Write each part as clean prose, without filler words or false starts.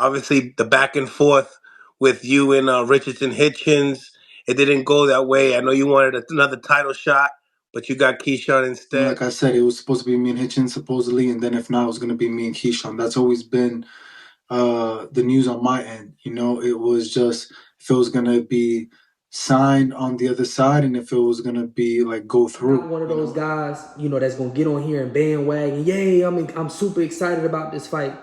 Obviously, the back and forth with you and Richardson Hitchins, it didn't go that way. I know you wanted another title shot, but you got Keyshawn instead. Like I said, it was supposed to be me and Hitchins supposedly, and then if not, it was going to be me and Keyshawn. That's always been the news on my end. It was just if it was going to be signed on the other side, and if it was going to be like go through. Not one of those guys, that's gonna get on here and bandwagon. Yay! I'm super excited about this fight.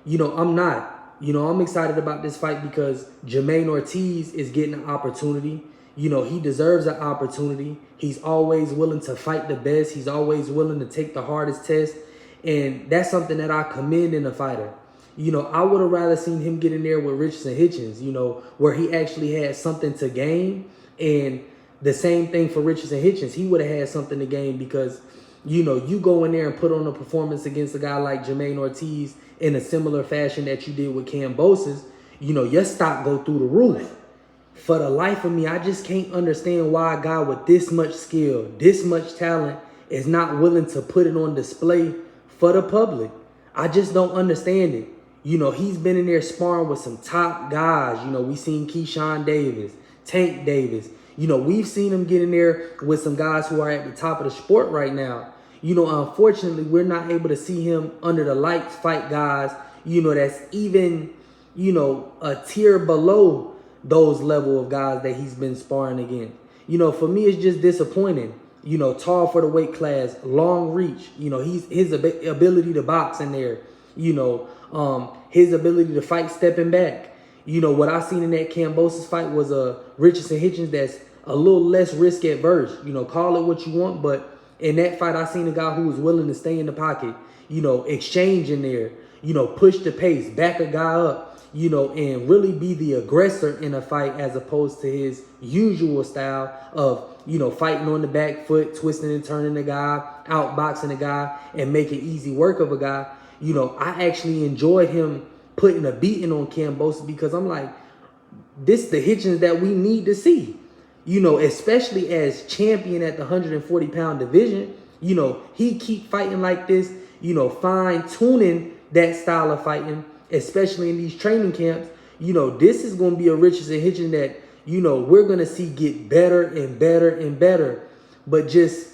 I'm not. I'm excited about this fight because Jamaine Ortiz is getting an opportunity. He deserves an opportunity. He's always willing to fight the best. He's always willing to take the hardest test, and that's something that I commend in a fighter. I would have rather seen him get in there with Richardson Hitchins. Where he actually had something to gain. And the same thing for Richardson Hitchins. He would have had something to gain because, you go in there and put on a performance against a guy like Jamaine Ortiz in a similar fashion that you did with Cambosis, your stock go through the roof. For the life of me, I just can't understand why a guy with this much skill, this much talent is not willing to put it on display for the public. I just don't understand it. He's been in there sparring with some top guys. We seen Keyshawn Davis, Tank Davis. We've seen him get in there with some guys who are at the top of the sport right now. Unfortunately, we're not able to see him under the lights fight guys, that's even, a tier below those level of guys that he's been sparring against. For me, it's just disappointing. Tall for the weight class, long reach. His ability to box in there. His ability to fight stepping back. What I seen in that Cambosis fight was a Richardson Hitchins that's a little less risk adverse. Call it what you want, but in that fight, I seen a guy who was willing to stay in the pocket, exchange in there, push the pace, back a guy up, and really be the aggressor in a fight as opposed to his usual style of, fighting on the back foot, twisting and turning the guy, outboxing the guy, and making easy work of a guy. I actually enjoyed him putting a beating on Cambosis because I'm like, this the Hitchins that we need to see. Especially as champion at the 140-pound division. He keep fighting like this, fine-tuning that style of fighting, especially in these training camps. This is going to be a Richardson Hitchins that, we're going to see get better and better and better. But just,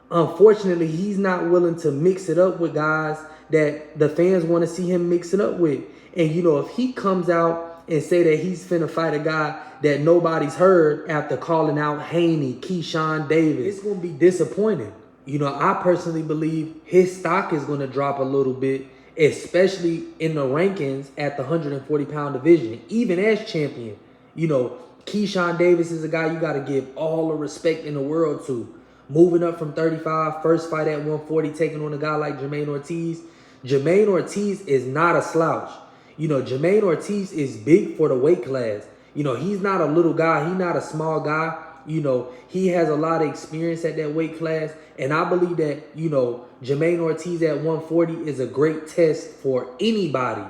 unfortunately, he's not willing to mix it up with guys that the fans want to see him mix it up with. And, if he comes out and say that he's finna fight a guy that nobody's heard after calling out Haney, Keyshawn Davis, it's going to be disappointing. I personally believe his stock is going to drop a little bit, especially in the rankings at the 140-pound division, even as champion. Keyshawn Davis is a guy you got to give all the respect in the world to. Moving up from 35, first fight at 140, taking on a guy like Jamaine Ortiz. Jamaine Ortiz is not a slouch. Jamaine Ortiz is big for the weight class. He's not a little guy. He's not a small guy. He has a lot of experience at that weight class. And I believe that, Jamaine Ortiz at 140 is a great test for anybody